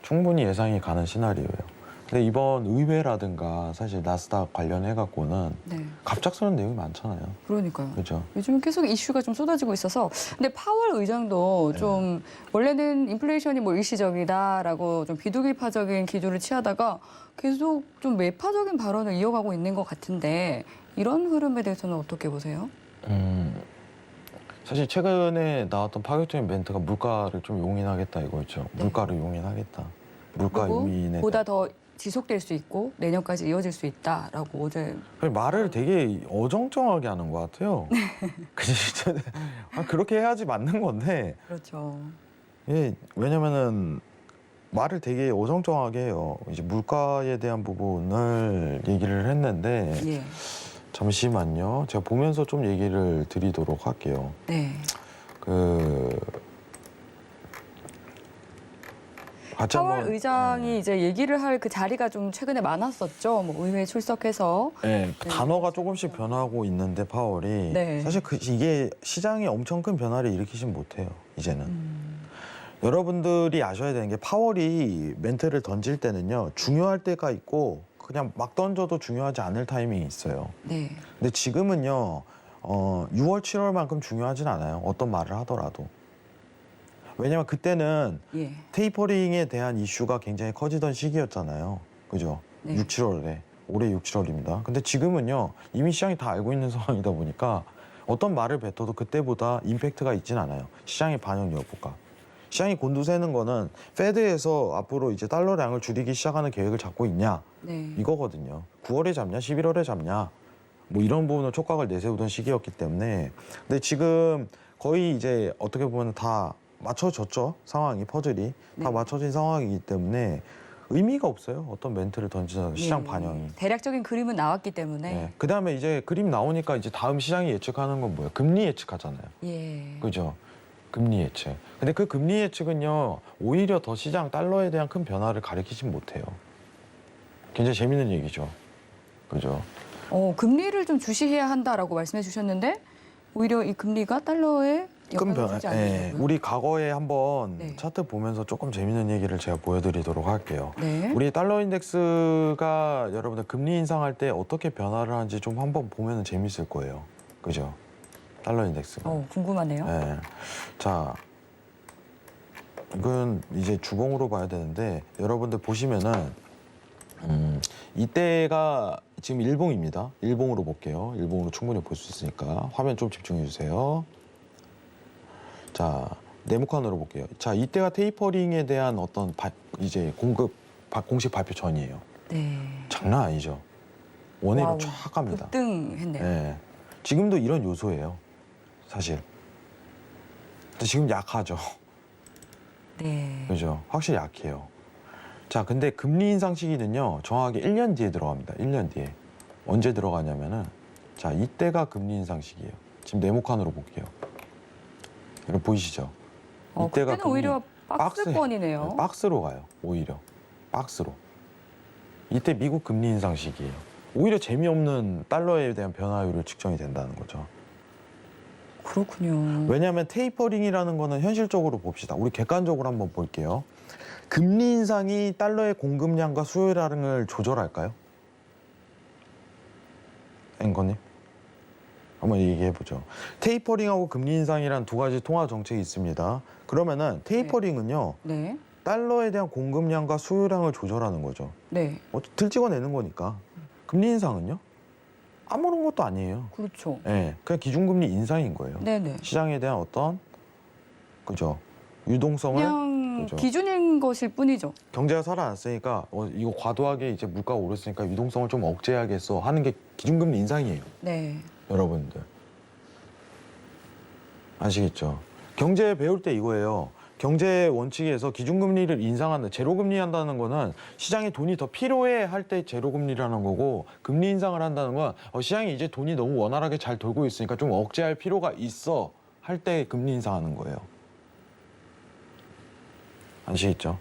충분히 예상이 가는 시나리오예요. 근데 이번 의회라든가 사실 나스닥 관련해 갖고는 네. 갑작스러운 내용이 많잖아요. 그러니까요. 그렇죠? 요즘 계속 이슈가 좀 쏟아지고 있어서 근데 파월 의장도 좀 원래는 인플레이션이 뭐 일시적이다라고 좀 비둘기파적인 기조를 취하다가 계속 좀 매파적인 발언을 이어가고 있는 것 같은데 이런 흐름에 대해서는 어떻게 보세요? 사실 최근에 나왔던 파격적인 멘트가 물가를 좀 용인하겠다 이거였죠. 네. 물가를 용인하겠다. 물가 그리고 용인에 보다 더 지속될 수 있고 내년까지 이어질 수 있다라고 어제 말을 되게 어정쩡하게 하는 것 같아요. 그치, 진짜 그렇게 해야지 맞는 건데 그렇죠. 왜냐면은 말을 되게 어정쩡하게 해요. 이제 물가에 대한 부분을 얘기를 했는데 예. 잠시만요. 제가 보면서 좀 얘기를 드리도록 할게요. 네. 같이 파월 한번, 의장이 이제 얘기를 할 그 자리가 좀 최근에 많았었죠. 뭐 의회에 출석해서. 네, 네. 단어가 조금씩 변하고 있는데 파월이 네. 사실 이게 시장에 엄청 큰 변화를 일으키진 못해요. 이제는. 여러분들이 아셔야 되는 게 파월이 멘트를 던질 때는요. 중요할 때가 있고 그냥 막 던져도 중요하지 않을 타이밍이 있어요. 네. 근데 지금은요. 6월, 7월만큼 중요하진 않아요. 어떤 말을 하더라도. 왜냐면 그때는 예. 테이퍼링에 대한 이슈가 굉장히 커지던 시기였잖아요. 그죠? 네. 6, 7월에. 올해 6, 7월입니다. 근데 지금은요. 이미 시장이 다 알고 있는 상황이다 보니까 어떤 말을 뱉어도 그때보다 임팩트가 있진 않아요. 시장의 반영 여부가. 시장이 곤두세는 거는 페드에서 앞으로 이제 달러량을 줄이기 시작하는 계획을 잡고 있냐 네. 이거거든요. 9월에 잡냐 11월에 잡냐 뭐 이런 부분을 촉각을 내세우던 시기였기 때문에 근데 지금 거의 이제 어떻게 보면 다 맞춰졌죠. 상황이 퍼즐이 네. 다 맞춰진 상황이기 때문에 의미가 없어요. 어떤 멘트를 던지는 시장 예. 반영이. 대략적인 그림은 나왔기 때문에. 네. 그다음에 이제 그림 나오니까 이제 다음 시장이 예측하는 건 뭐예요? 금리 예측하잖아요. 예. 그죠? 금리 예측. 근데 그 금리 예측은요, 오히려 더 시장 달러에 대한 큰 변화를 가리키진 못해요. 굉장히 재밌는 얘기죠. 그죠? 금리를 좀 주시해야 한다라고 말씀해 주셨는데 오히려 이 금리가 달러에 큰 영향을 변화. 주지 예. 않는다고요? 우리 과거에 한번 네. 차트 보면서 조금 재밌는 얘기를 제가 보여드리도록 할게요. 네. 우리 달러 인덱스가 여러분들 금리 인상할 때 어떻게 변화를 하는지 좀 한번 보면 재밌을 거예요. 그죠? 달러 인덱스가. 궁금하네요. 네. 자, 이건 이제 주봉으로 봐야 되는데 여러분들 보시면은 이때가 지금 일봉입니다. 일봉으로 볼게요. 일봉으로 충분히 볼 수 있으니까 화면 좀 집중해 주세요. 자, 네모칸으로 볼게요. 자, 이때가 테이퍼링에 대한 어떤 이제 공식 발표 전이에요. 네. 장난 아니죠. 원회로 와우, 쫙 갑니다. 급등했네요. 네. 지금도 이런 요소예요. 사실. 근데 지금 약하죠. 네. 그죠? 확실히 약해요. 자, 근데 금리 인상 시기는요, 정확하게 1년 뒤에 들어갑니다. 1년 뒤에. 언제 들어가냐면은, 자, 이때가 금리 인상 시기예요. 지금 네모칸으로 볼게요. 이거 보이시죠? 그때는 오히려 박스권이네요. 네, 박스로 가요. 오히려. 박스로. 이때 미국 금리 인상 시기예요. 오히려 재미없는 달러에 대한 변화율을 측정이 된다는 거죠. 그렇군요. 왜냐하면 테이퍼링이라는 거는 현실적으로 봅시다. 우리 객관적으로 한번 볼게요. 금리 인상이 달러의 공급량과 수요량을 조절할까요? 앵커님? 한번 얘기해보죠. 테이퍼링하고 금리 인상이란 두 가지 통화 정책이 있습니다. 그러면은 테이퍼링은요. 네. 달러에 대한 공급량과 수요량을 조절하는 거죠. 네. 들찍어내는 거니까. 금리 인상은요? 아무런 것도 아니에요. 그렇죠. 네, 그냥 기준금리 인상인 거예요. 네네. 시장에 대한 어떤 그죠 유동성을 그냥 그죠. 기준인 것일 뿐이죠. 경제가 살아났으니까 이거 과도하게 이제 물가가 오르니까 유동성을 좀 억제해야겠어 하는 게 기준금리 인상이에요. 네. 여러분들 아시겠죠? 경제 배울 때 이거예요. 경제 원칙에서 기준금리를 인상한다, 제로금리 한다는 거는 시장에 돈이 더 필요해 할 때 제로금리라는 거고 금리 인상을 한다는 건 시장이 이제 돈이 너무 원활하게 잘 돌고 있으니까 좀 억제할 필요가 있어 할 때 금리 인상하는 거예요. 아시겠죠?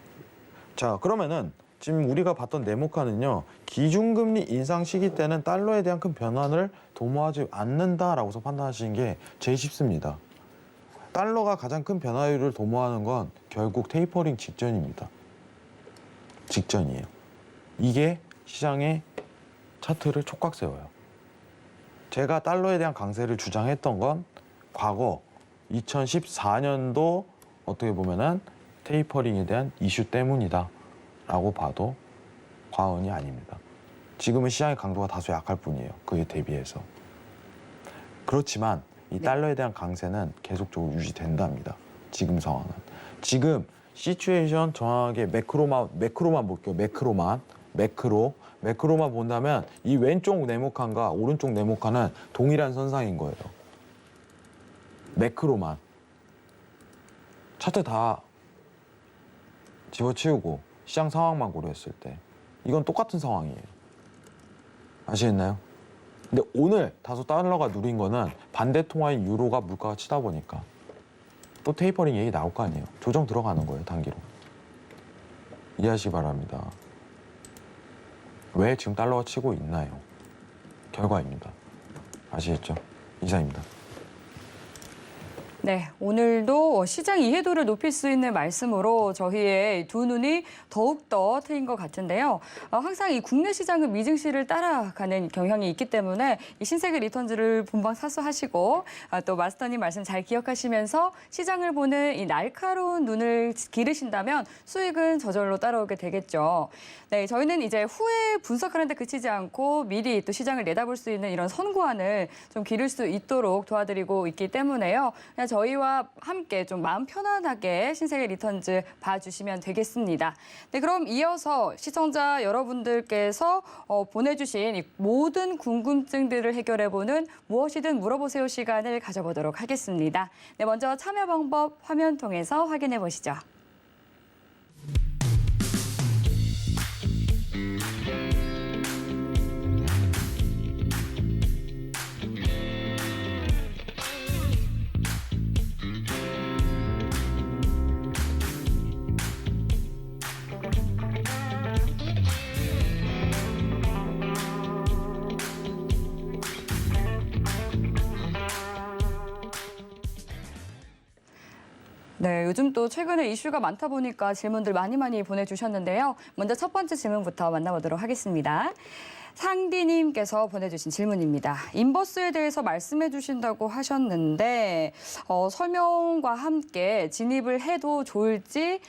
자, 그러면은 지금 우리가 봤던 네모칸은요. 기준금리 인상 시기 때는 달러에 대한 큰 변화를 도모하지 않는다라고서 판단하시는 게 제일 쉽습니다. 달러가 가장 큰 변화율을 도모하는 건 결국 테이퍼링 직전입니다. 직전이에요. 이게 시장의 차트를 촉각 세워요. 제가 달러에 대한 강세를 주장했던 건 과거 2014년도 어떻게 보면은 테이퍼링에 대한 이슈 때문이다 라고 봐도 과언이 아닙니다. 지금은 시장의 강도가 다소 약할 뿐이에요. 그에 대비해서. 그렇지만 이 달러에 대한 강세는 계속적으로 유지된답니다. 지금 상황은. 지금 시츄에이션 정확하게 매크로만 볼게요. 매크로만 본다면 이 왼쪽 네모칸과 오른쪽 네모칸은 동일한 선상인 거예요. 매크로만. 차트 다 집어치우고 시장 상황만 고려했을 때 이건 똑같은 상황이에요. 아시겠나요? 근데 오늘 다소 달러가 누린 거는 반대 통화인 유로가 물가가 치다 보니까 또 테이퍼링 얘기 나올 거 아니에요. 조정 들어가는 거예요, 단기로. 이해하시기 바랍니다. 왜 지금 달러가 치고 있나요? 결과입니다. 아시겠죠? 이상입니다. 네, 오늘도 시장 이해도를 높일 수 있는 말씀으로 저희의 두 눈이 더욱더 트인 것 같은데요. 항상 이 국내 시장은 미증시를 따라가는 경향이 있기 때문에 이 신세계 리턴즈를 본방사수하시고 또 마스터님 말씀 잘 기억하시면서 시장을 보는 이 날카로운 눈을 기르신다면 수익은 저절로 따라오게 되겠죠. 네, 저희는 이제 후에 분석하는 데 그치지 않고 미리 또 시장을 내다볼 수 있는 이런 선구안을 좀 기를 수 있도록 도와드리고 있기 때문에요. 그냥 저희와 함께 좀 마음 편안하게 신세계 리턴즈 봐주시면 되겠습니다. 네, 그럼 이어서 시청자 여러분들께서 보내주신 이 모든 궁금증들을 해결해보는 무엇이든 물어보세요 시간을 가져보도록 하겠습니다. 네, 먼저 참여 방법 화면 통해서 확인해 보시죠. 네, 요즘 또 최근에 이슈가 많다 보니까 질문들 많이 보내주셨는데요. 먼저 첫 번째 질문부터 만나보도록 하겠습니다. 상디님께서 보내주신 질문입니다. 인버스에 대해서 말씀해 주신다고 하셨는데 설명과 함께 진입을 해도 좋을지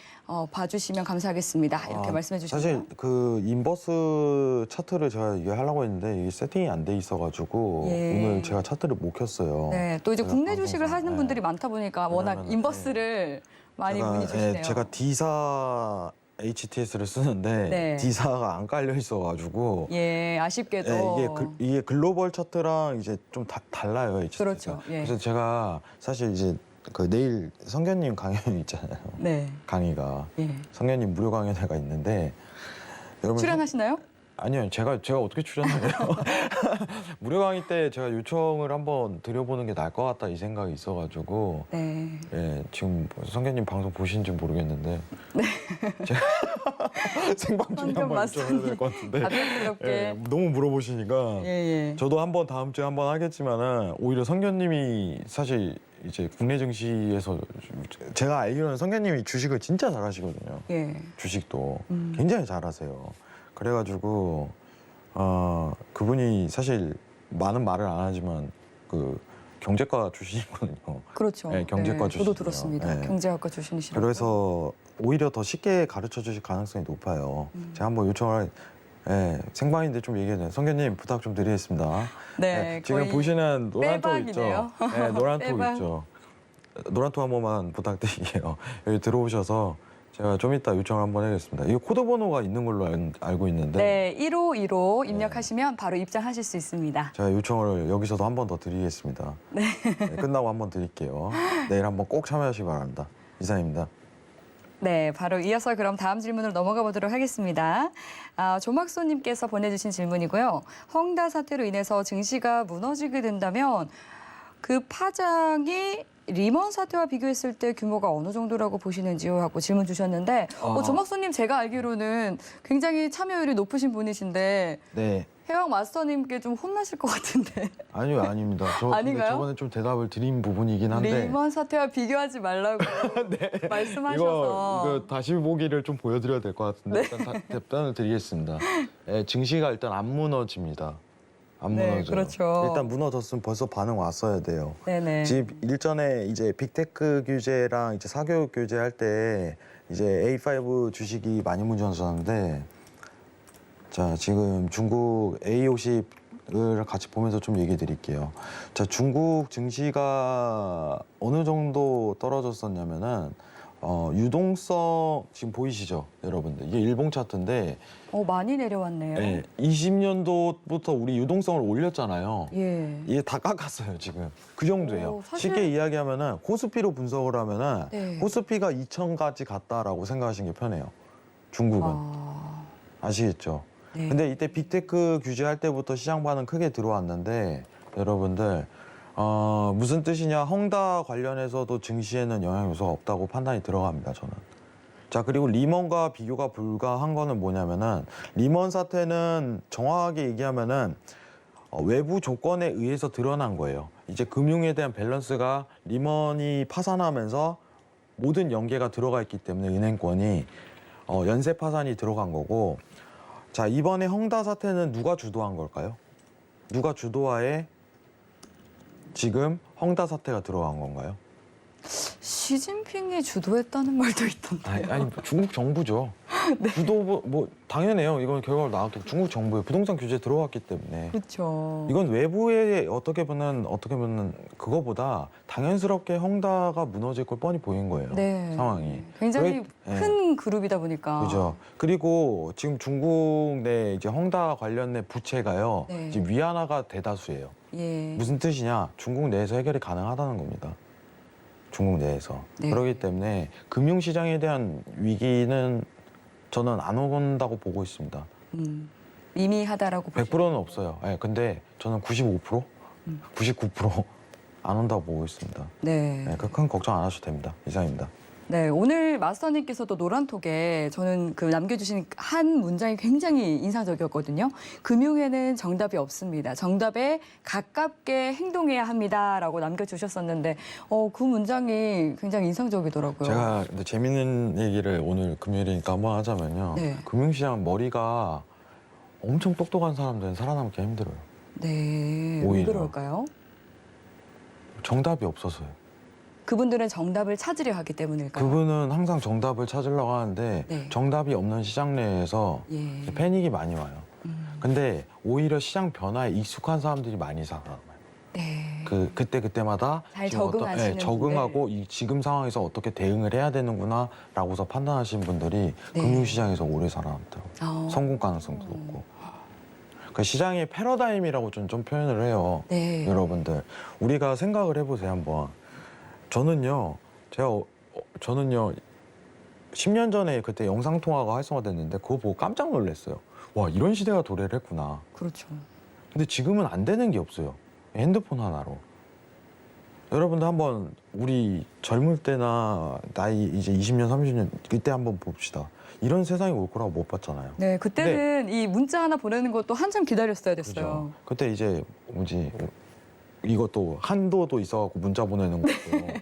봐주시면 감사하겠습니다. 이렇게 말씀해 주셨어요. 사실 그 인버스 차트를 제가 이게 하려고 했는데 이게 세팅이 안 돼 있어가지고 오늘 제가 차트를 못 켰어요. 네, 또 이제 국내 방송상. 주식을 하는 분들이 많다 보니까 워낙 왜냐면은, 인버스를 많이 문의 주시네요. 제가 D사 HTS를 쓰는데 네. D사가 안 깔려 있어가지고 예, 아쉽게도. 이게 글로벌 차트랑 이제 좀 달라요. HTS가. 그렇죠. 예. 그래서 제가 사실 이제 그 내일 성견님 강연 있잖아요. 네. 강의가 예. 성견님 무료 강연회가 있는데 여러분 출연하시나요? 아니요, 제가 어떻게 출연해요? 무료 강의 때 제가 요청을 한번 드려보는 게 나을 것 같다 이 생각이 있어가지고 네. 예, 지금 성견님 방송 보신지 모르겠는데 제가 생방 중에 황금 한번 요청해야 될 것 같은데 가볍게. 예, 너무 물어보시니까 예. 저도 한번 다음 주에 한번 하겠지만은 오히려 성견님이 사실 이제 국내 증시에서 제가 알기로는 성견님이 주식을 진짜 잘하시거든요. 예. 주식도 굉장히 잘하세요. 그래가지고 그분이 사실 많은 말을 안 하지만 그 경제과 출신이거든요. 그렇죠. 네, 경제과 저도 출신이에요. 들었습니다. 네. 경제학과 출신이시라고. 그래서 오히려 더 쉽게 가르쳐 주실 가능성이 높아요. 제가 한번 요청을 생방인데 좀 얘기해줘요. 성견님 부탁 좀 드리겠습니다. 네, 지금 거의 보시는 노란톡 있죠? 빼박이네요. 네, 노란톡 빼박. 있죠. 노란톡 한 번만 부탁드릴게요. 여기 들어오셔서 제가 좀 이따 요청을 한번 해야겠습니다. 이거 코드 번호가 있는 걸로 알고 있는데 네, 1515 입력하시면 바로 입장하실 수 있습니다. 제가 요청을 여기서도 한 번 더 드리겠습니다. 네, 끝나고 한 번 드릴게요. 내일 한번 꼭 참여하시기 바랍니다. 이상입니다. 네, 바로 이어서 그럼 다음 질문으로 넘어가 보도록 하겠습니다. 조막소님께서 보내주신 질문이고요. 헝다 사태로 인해서 증시가 무너지게 된다면 그 파장이 리먼 사태와 비교했을 때 규모가 어느 정도라고 보시는지요? 하고 질문 주셨는데 조막수님 제가 알기로는 굉장히 참여율이 높으신 분이신데 네. 해왕 마스터님께 좀 혼나실 것 같은데. 아니요, 아닙니다. 근데 아닌가요? 저번에 좀 대답을 드린 부분이긴 한데 리먼 사태와 비교하지 말라고 말씀하셔서. 이거 다시 보기를 좀 보여드려야 될 것 같은데 일단 답변을 드리겠습니다. 예, 증시가 일단 안 무너집니다. 안 네, 무너져요. 그렇죠. 일단 무너졌으면 벌써 반응 왔어야 돼요. 네네. 지금 일전에 이제 빅테크 규제랑 이제 사교육 규제할 때 이제 A5 주식이 많이 무너졌는데 자 지금 중국 A50을 같이 보면서 좀 얘기 드릴게요. 자 중국 증시가 어느 정도 떨어졌었냐면은 유동성 지금 보이시죠, 여러분들? 이게 일봉 차트인데 많이 내려왔네요. 예, 20년도부터 우리 유동성을 올렸잖아요. 예. 이게 다 깎았어요 지금 그 정도예요. 사실- 쉽게 이야기하면은 코스피로 분석을 하면은 네. 코스피가 2,000까지 갔다라고 생각하시는 게 편해요. 중국은 아, 아시겠죠? 네. 근데 이때 빅테크 규제할 때부터 시장 반응 크게 들어왔는데 여러분들 무슨 뜻이냐? 헝다 관련해서도 증시에는 영향 요소가 없다고 판단이 들어갑니다. 저는. 자 그리고 리먼과 비교가 불가한 거는 뭐냐면은 리먼 사태는 정확하게 얘기하면은 외부 조건에 의해서 드러난 거예요. 이제 금융에 대한 밸런스가 리먼이 파산하면서 모든 연계가 들어가 있기 때문에 은행권이 연쇄 파산이 들어간 거고. 자 이번에 헝다 사태는 누가 주도한 걸까요? 누가 주도하에 지금 헝다 사태가 들어간 건가요? 시진핑이 주도했다는 말도 있던데. 아니 중국 정부죠. 주도 뭐 당연해요. 이건 결과로 나왔고 중국 정부의 부동산 규제 들어왔기 때문에. 그렇죠. 이건 외부에 어떻게 보면 그거보다 당연스럽게 헝다가 무너질 걸 뻔히 보인 거예요. 네. 상황이. 굉장히 네. 큰 그룹이다 보니까. 그죠. 그리고 지금 중국 내 이제 헝다 관련 내 부채가요. 네. 지금 위안화가 대다수예요. 예. 무슨 뜻이냐? 중국 내에서 해결이 가능하다는 겁니다. 중국 내에서. 네. 그렇기 때문에 금융시장에 대한 위기는 저는 안 온다고 보고 있습니다. 미미하다라고 보시죠. 100%는 없어요. 네, 근데 저는 95%? 99%안 온다고 보고 있습니다. 네. 네, 큰 걱정 안 하셔도 됩니다. 이상입니다. 네, 오늘 마스터님께서도 노란톡에 저는 그 남겨주신 한 문장이 굉장히 인상적이었거든요. 금융에는 정답이 없습니다. 정답에 가깝게 행동해야 합니다라고 남겨주셨었는데 그 문장이 굉장히 인상적이더라고요. 제가 근데 재밌는 얘기를 오늘 금요일이니까 한번 하자면요. 네. 금융시장 머리가 엄청 똑똑한 사람들은 살아남기 힘들어요. 네, 왜 오히려. 그럴까요? 정답이 없어서요. 그분들은 정답을 찾으려 하기 때문일까요? 그분은 항상 정답을 찾으려고 하는데 네. 정답이 없는 시장 내에서 예. 패닉이 많이 와요. 근데 오히려 시장 변화에 익숙한 사람들이 많이 살아남아요. 네. 그때마다 잘 지금 적응하시는 적응하고 이 지금 상황에서 어떻게 대응을 해야 되는구나라고서 판단하시는 분들이 네. 금융시장에서 오래 살아남더라고요. 성공 가능성도 높고. 그 시장의 패러다임이라고 좀 표현을 해요. 네. 여러분들 우리가 생각을 해보세요 한번. 저는요 10년 전에 그때 영상 통화가 활성화됐는데 그거 보고 깜짝 놀랐어요. 와 이런 시대가 도래를 했구나. 그렇죠. 근데 지금은 안 되는 게 없어요. 핸드폰 하나로. 여러분들 한번 우리 젊을 때나 나이 이제 20년 30년 그때 한번 봅시다. 이런 세상이 올 거라고 못 봤잖아요. 네, 그때는 이 문자 하나 보내는 것도 한참 기다렸어야 됐어요. 그죠? 그때 이제 이것도 한도도 있어갖고 문자 보내는 것도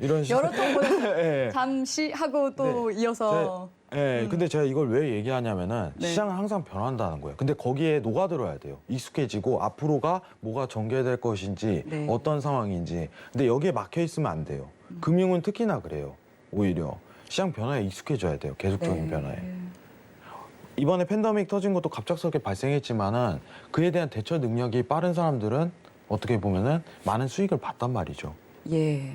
이런 식으로. 여러 통 보내서 예. 잠시 하고 또 이어서 예, 근데 제가 이걸 왜 얘기하냐면은 네. 시장은 항상 변한다는 거예요. 근데 거기에 녹아들어야 돼요. 익숙해지고 앞으로가 뭐가 전개될 것인지 네. 어떤 상황인지. 근데 여기에 막혀 있으면 안 돼요. 금융은 특히나 그래요. 오히려 시장 변화에 익숙해져야 돼요. 계속적인 네. 변화에. 이번에 팬데믹 터진 것도 갑작스럽게 발생했지만은 그에 대한 대처 능력이 빠른 사람들은 어떻게 보면은 많은 수익을 봤단 말이죠. 예.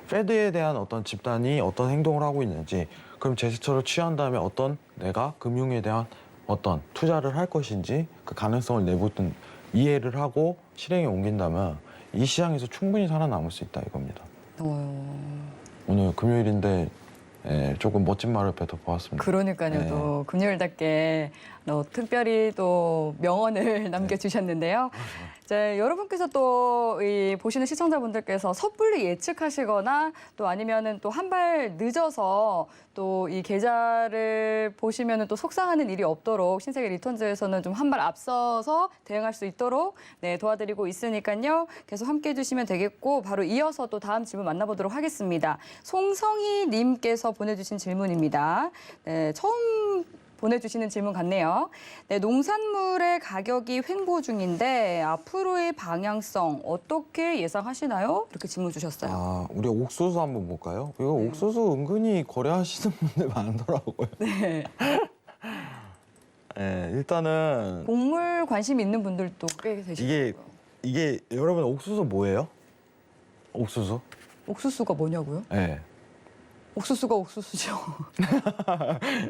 페드에 대한 어떤 집단이 어떤 행동을 하고 있는지, 그럼 제스처를 취한 다음에 어떤 내가 금융에 대한 어떤 투자를 할 것인지 그 가능성을 내부든 이해를 하고 실행에 옮긴다면 이 시장에서 충분히 살아남을 수 있다 이겁니다. 오늘 금요일인데 조금 멋진 말을 뱉어보았습니다. 그러니까요. 네. 또 금요일답게 특별히 또 명언을 남겨주셨는데요. 이제 여러분께서 또 이 보시는 시청자분들께서 섣불리 예측하시거나 또 아니면은 또 한 발 늦어서 또 이 계좌를 보시면은 또 속상하는 일이 없도록 신세계 리턴즈에서는 좀 한 발 앞서서 대응할 수 있도록 네, 도와드리고 있으니까요. 계속 함께 해주시면 되겠고 바로 이어서 또 다음 질문 만나보도록 하겠습니다. 송성희 님께서 보내주신 질문입니다. 네, 처음 보내주시는 질문 같네요. 네, 농산물의 가격이 횡보 중인데 앞으로의 방향성 어떻게 예상하시나요? 이렇게 질문 주셨어요. 아, 우리 옥수수 한번 볼까요? 이거 옥수수 은근히 거래하시는 분들 많더라고요. 네. 네, 일단은 곡물 관심 있는 분들도 꽤 계시고요. 이게 여러분 옥수수 뭐예요? 옥수수? 옥수수가 뭐냐고요? 네. 옥수수가 옥수수죠.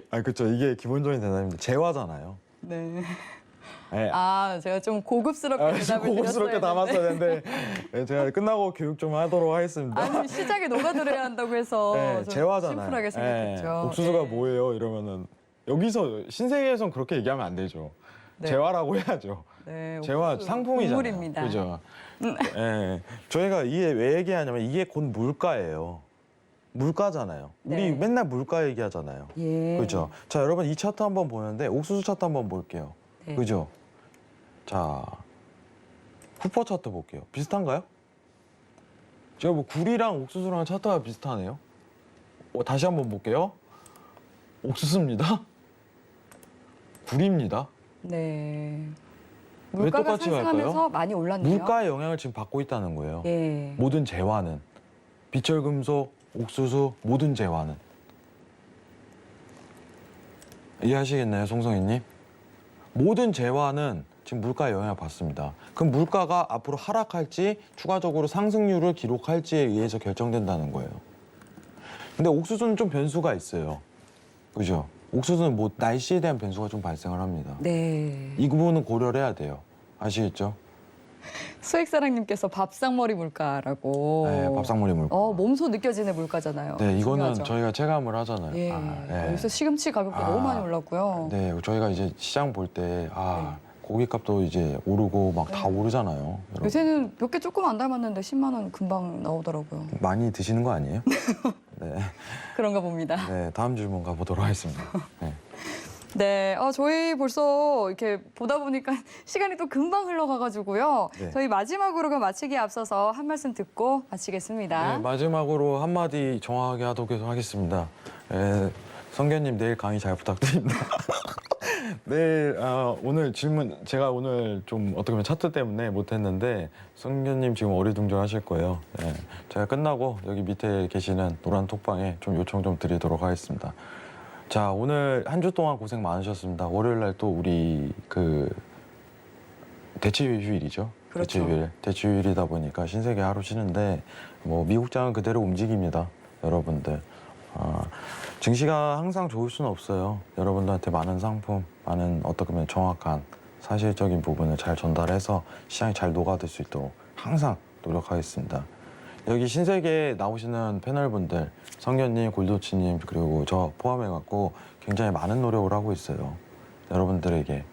아, 그렇죠. 이게 기본적인 대답입니다. 재화잖아요. 네. 네. 아, 제가 좀 고급스럽게 대답을 고급스럽게 드렸어야 담았어야 했는데. 되는데 네, 제가 끝나고 교육 좀 하도록 하겠습니다. 아니, 시작에 녹아들어야 한다고 해서 네, 좀 재화잖아요. 심플하게 생각했죠. 네, 옥수수가 네. 뭐예요? 이러면은 여기서 신세계에선 그렇게 얘기하면 안 되죠. 네. 재화라고 해야죠. 네, 재화 옥수수, 상품이잖아요. 곡물입니다. 그죠? 예. 저희가 이게 왜 얘기하냐면 이게 곧 물가예요. 물가잖아요. 우리 네. 맨날 물가 얘기하잖아요. 예. 그죠? 자, 여러분 이 차트 한번 보는데 옥수수 차트 한번 볼게요. 네. 그죠? 자, 쿠퍼 차트 볼게요. 비슷한가요? 제가 뭐 굴이랑 옥수수랑 차트가 비슷하네요. 다시 한번 볼게요. 옥수수입니다. 굴입니다. 네. 왜 물가가 똑같이 상승하면서 갈까요? 많이 올랐네요. 물가의 영향을 지금 받고 있다는 거예요. 예. 모든 재화는. 비철금속, 옥수수, 모든 재화는. 이해하시겠나요, 송성희님? 모든 재화는 지금 물가의 영향을 받습니다. 그럼 물가가 앞으로 하락할지 추가적으로 상승률을 기록할지에 의해서 결정된다는 거예요. 근데 옥수수는 좀 변수가 있어요. 그죠? 옥수수는 뭐 날씨에 대한 변수가 좀 발생을 합니다. 네. 이 부분은 고려를 해야 돼요. 아시겠죠? 수액사랑님께서 밥상머리 물가라고. 네, 밥상머리 물가. 몸소 느껴지는 물가잖아요. 네, 이거는 중요하죠. 저희가 체감을 하잖아요. 예. 네. 여기서 시금치 가격도 너무 많이 올랐고요. 네, 저희가 이제 시장 볼 때 고깃값도 이제 오르고 막 다 오르잖아요. 여러분. 요새는 몇 개 조금 안 닮았는데 10만 원 금방 나오더라고요. 많이 드시는 거 아니에요? 네. 그런가 봅니다. 네, 다음 질문 가보도록 하겠습니다. 네. 네, 저희 벌써 이렇게 보다 보니까 시간이 또 금방 흘러가가지고요. 네. 저희 마지막으로 그 마치기에 앞서서 한 말씀 듣고 마치겠습니다. 네, 마지막으로 한마디 정확하게 하도록 하겠습니다. 성견님 내일 강의 잘 부탁드립니다. 내일 오늘 질문 제가 오늘 좀 어떻게 보면 차트 때문에 못했는데 성견님 지금 어리둥절하실 거예요. 네, 제가 끝나고 여기 밑에 계시는 노란 톡방에 좀 요청 좀 드리도록 하겠습니다. 자, 오늘 한 주 동안 고생 많으셨습니다. 월요일 날 또 우리 그 대체휴일이죠. 그렇죠. 대체휴일이다 보니까 신세계 하루 쉬는데 뭐 미국장은 그대로 움직입니다. 여러분들. 증시가 항상 좋을 수는 없어요. 여러분들한테 많은 상품, 많은 어떻게 보면 정확한 사실적인 부분을 잘 전달해서 시장이 잘 녹아들 수 있도록 항상 노력하겠습니다. 여기 신세계에 나오시는 패널분들, 성견님, 골도치님 그리고 저 포함해갖고 굉장히 많은 노력을 하고 있어요. 여러분들에게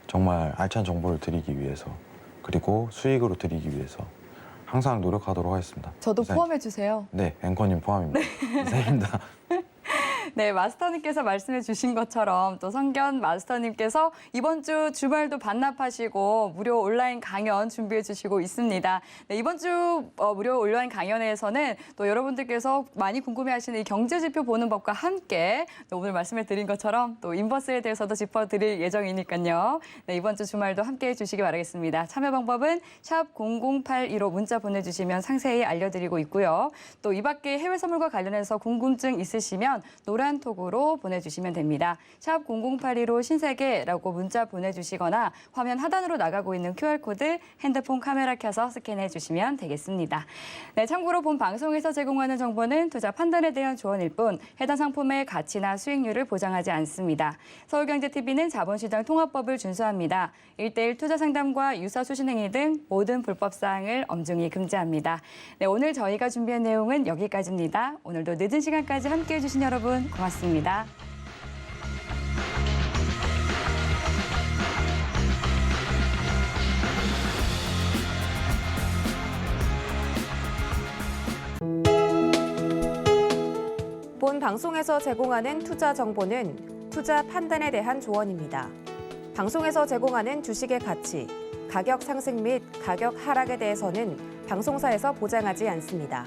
정말 알찬 정보를 드리기 위해서 그리고 수익으로 드리기 위해서 항상 노력하도록 하겠습니다. 저도 이상- 포함해 주세요. 네, 앵커님 포함입니다. 이상입니다. 네, 마스터님께서 말씀해 주신 것처럼 또 성견 마스터님께서 이번 주 주말도 반납하시고 무료 온라인 강연 준비해 주시고 있습니다. 네, 이번 주 무료 온라인 강연에서는 또 여러분들께서 많이 궁금해하시는 이 경제지표 보는 법과 함께 또 오늘 말씀해 드린 것처럼 또 인버스에 대해서도 짚어드릴 예정이니까요. 네, 이번 주 주말도 함께해 주시기 바라겠습니다. 참여 방법은 샵 0082로 문자 보내주시면 상세히 알려드리고 있고요. 또 이 밖에 해외 선물과 관련해서 궁금증 있으시면 노란 톡으로 보내주시면 됩니다. 샵 0082로 신세계라고 문자 보내주시거나 화면 하단으로 나가고 있는 QR코드 핸드폰 카메라 켜서 스캔해 주시면 되겠습니다. 네, 참고로 본 방송에서 제공하는 정보는 투자 판단에 대한 조언일 뿐 해당 상품의 가치나 수익률을 보장하지 않습니다. 서울경제TV는 자본시장 통합법을 준수합니다. 1:1 투자 상담과 유사 수신행위 등 모든 불법 사항을 엄중히 금지합니다. 네, 오늘 저희가 준비한 내용은 여기까지입니다. 오늘도 늦은 시간까지 함께해 주신 여러분 고맙습니다. 본 방송에서 제공하는 투자 정보는 투자 판단에 대한 조언입니다. 방송에서 제공하는 주식의 가치, 가격 상승 및 가격 하락에 대해서는 방송사에서 보장하지 않습니다.